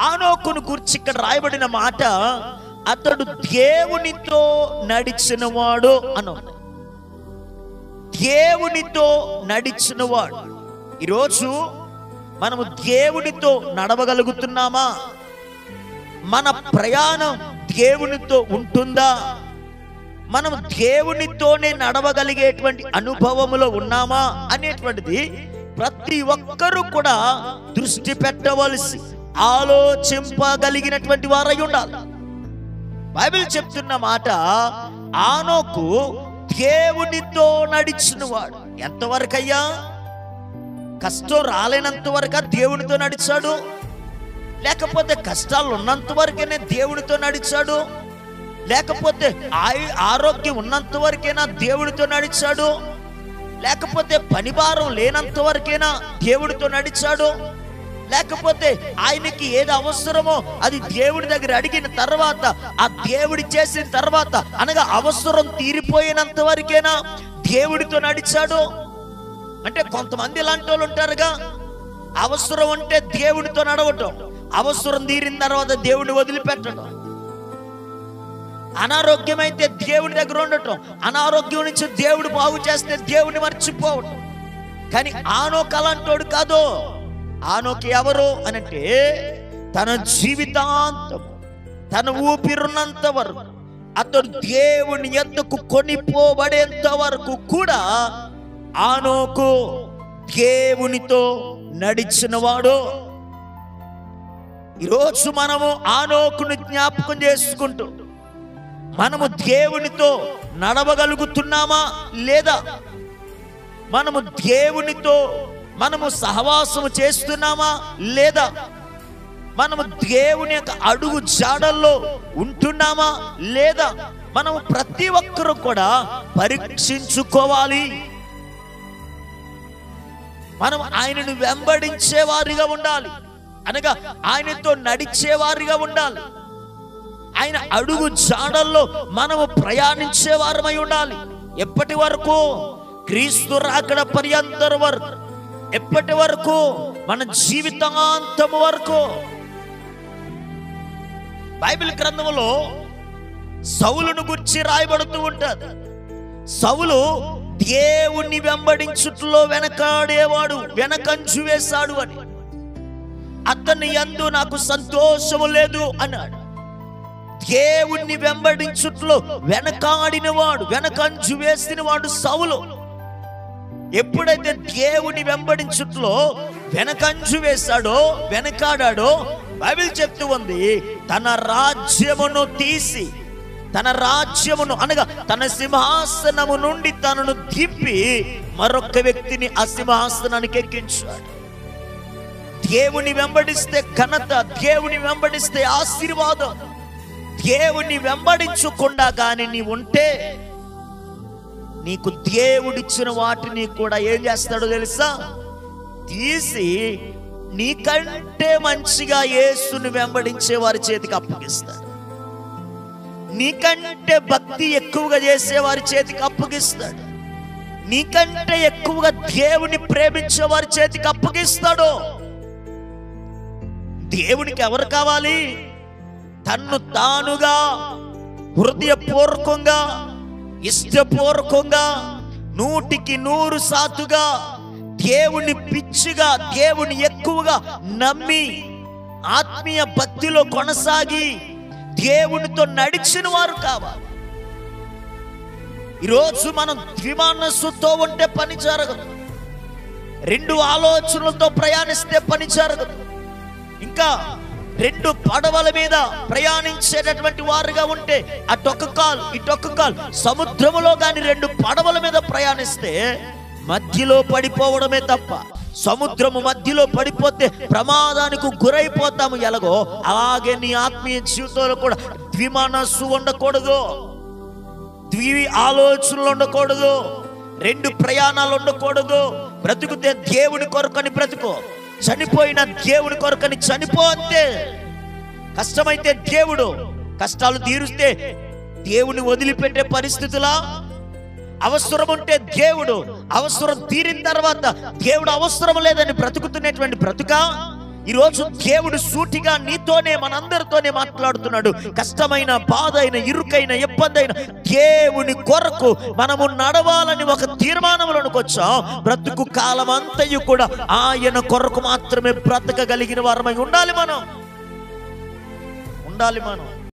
ఆనోకును గురించి ఇక్కడ రాయబడిన మాట, అతడు దేవునితో నడిచినవాడు అని. దేవునితో నడిచినవాడు. ఈరోజు మనము దేవునితో నడవగలుగుతున్నామా? మన ప్రయాణం దేవునితో ఉంటుందా? మనం దేవునితోనే నడవగలిగేటువంటి అనుభవములో ఉన్నామా అనేటువంటిది ప్రతి ఒక్కరూ కూడా దృష్టి పెట్టవలసి, ఆలోచింపగలిగినటువంటి వారై ఉండాలి. బైబిల్ చెప్తున్న మాట, ఆనోకు దేవునితో నడిచినవాడు. ఎంతవరకయ్యా? కష్టం రాలేనంత వరకు దేవునితో నడిచాడు, లేకపోతే కష్టాలు ఉన్నంత వరకేనే దేవునితో నడిచాడు, లేకపోతే ఆరోగ్యం ఉన్నంత వరకైనా దేవుడితో నడిచాడు, లేకపోతే పనిభారం లేనంత వరకైనా దేవుడితో నడిచాడు, లేకపోతే ఆయనకి ఏది అవసరమో అది దేవుడి దగ్గర అడిగిన తర్వాత, ఆ దేవుడి చేసిన తర్వాత, అనగా అవసరం తీరిపోయినంత వరకైనా దేవుడితో నడిచాడు. అంటే కొంతమంది ఇలాంటి వాళ్ళు ఉంటారుగా, అవసరం అంటే దేవుడితో నడవటం, అవసరం తీరిన తర్వాత దేవుడిని వదిలిపెట్టడం. అనారోగ్యం అయితే దేవుడి దగ్గర ఉండటం, అనారోగ్యం నుంచి దేవుడు బాగు చేస్తే దేవుడిని మర్చిపోవటం. కానీ ఆనోకు అలాంటోడు కాదు. ఆనోకు ఎవరు అనంటే, తన జీవితాంతం, తన ఊపిరున్నంత వరకు, అతడు దేవుని యొద్దకు కొనిపోబడేంత వరకు కూడా ఆనోకు దేవునితో నడిచినవాడు. ఈరోజు మనము ఆనోకును జ్ఞాపకం చేసుకుంటూ మనము దేవునితో నడవగలుగుతున్నామా లేదా? మనము దేవునితో మనము సహవాసము చేస్తున్నామా లేదా? మనము దేవుని యొక్క అడుగు జాడల్లో ఉంటున్నామా లేదా? మనము ప్రతి ఒక్కరూ కూడా పరీక్షించుకోవాలి. మనం ఆయనను వెంబడించేవారిగా ఉండాలి, అనగా ఆయనతో నడిచేవారిగా ఉండాలి. ఆయన అడుగు జాడల్లో మనము ప్రయాణించే వారమై ఉండాలి. ఎప్పటి వరకు? క్రీస్తు రాకడ పర్యంతర వరకు. ఎప్పటి వరకు? మన జీవితాంతం వరకు. బైబిల్ గ్రంథంలో సౌలును గురించి రాయబడుతూ ఉంటుంది. సౌలు దేవుణ్ణి వెంబడించుట్లో వెనకాడేవాడు, వెనకంచు వేశాడు అని. అతని యందు నాకు సంతోషము లేదు అన్నాడు. దేవుణ్ణి వెంబడించుట్లో వెనకాడినవాడు, వెనకంచు వేసినవాడు సౌలు. ఎప్పుడైతే దేవుని వెంబడించుట్లో వెనకంచు వేశాడో, వెనకాడాడో, బైబిల్ చెప్తూ ఉంది, తన రాజ్యమును తీసి, తన రాజ్యమును అనగా తన సింహాసనము నుండి తనను దింపి మరొక వ్యక్తిని ఆ సింహాసనానికి ఎక్కించాడు. దేవుని వెంబడిస్తే ఘనత, దేవుని వెంబడిస్తే ఆశీర్వాదం. దేవుని వెంబడించకుండా కానీ నీ ఉంటే, నీకు దేవుడిచ్చిన వాటిని కూడా ఏం చేస్తాడో తెలుసా? తీసి నీకంటే మంచిగా యేసుని వెంబడించే వారి చేతికి అప్పగిస్తాడు. నీకంటే భక్తి ఎక్కువగా చేసే వారి చేతికి అప్పగిస్తాడు. నీకంటే ఎక్కువగా దేవుని ప్రేమించే వారి చేతికి అప్పగిస్తాడు. దేవునికి ఎవరు కావాలి? తన్ను తానుగా, హృదయపూర్వకంగా, ఇష్టపూర్వకంగా, 100% దేవుని పిచ్చిగా, దేవుని ఎక్కువగా నమ్మి ఆత్మీయ భక్తిలో కొనసాగి దేవునితో నడిచిన వారు కావాలి. ఈరోజు మనం ద్విమనస్సుతో ఉంటే పని జరగదు. 2 ఆలోచనలతో ప్రయాణిస్తే పని జరగదు. ఇంకా 2 పడవల మీద ప్రయాణించేటటువంటి వారుగా ఉంటే అటొక కాల్ ఇటొక కాల్, సముద్రములో గాని 2 పడవల మీద ప్రయాణిస్తే మధ్యలో పడిపోవడమే తప్ప, సముద్రము మధ్యలో పడిపోతే ప్రమాదానికి గురైపోతాము. ఎలాగో అలాగే నీ ఆత్మీయ జీవితంలో కూడా ద్విమనస్సు ఉండకూడదు, ద్వి ఆలోచనలు ఉండకూడదు, 2 ప్రయాణాలు ఉండకూడదు. బ్రతుకుతే దేవుని కొరకని బ్రతుకో, చనిపోయిన దేవుని కొరకని చనిపో అంతే. కష్టమైతే దేవుడు, కష్టాలు తీరుస్తే దేవుని వదిలిపెట్టే పరిస్థితులా? అవసరం ఉంటే దేవుడు, అవసరం తీరిన తర్వాత దేవుడు అవసరం లేదని బ్రతుకుతున్నటువంటి బ్రతుక? ఈరోజు దేవుడు సూటిగా నీతోనే మనందరితోనే మాట్లాడుతున్నాడు. కష్టమైన, బాధ అయిన, ఇరుకైన, ఇబ్బంది అయిన దేవుని కొరకు మనము నడవాలని ఒక తీర్మానంలోనికి వచ్చాం. బ్రతుకు కాలం అంతయు కూడా ఆయన కొరకు మాత్రమే బ్రతకగలిగిన వారమై ఉండాలి మనం.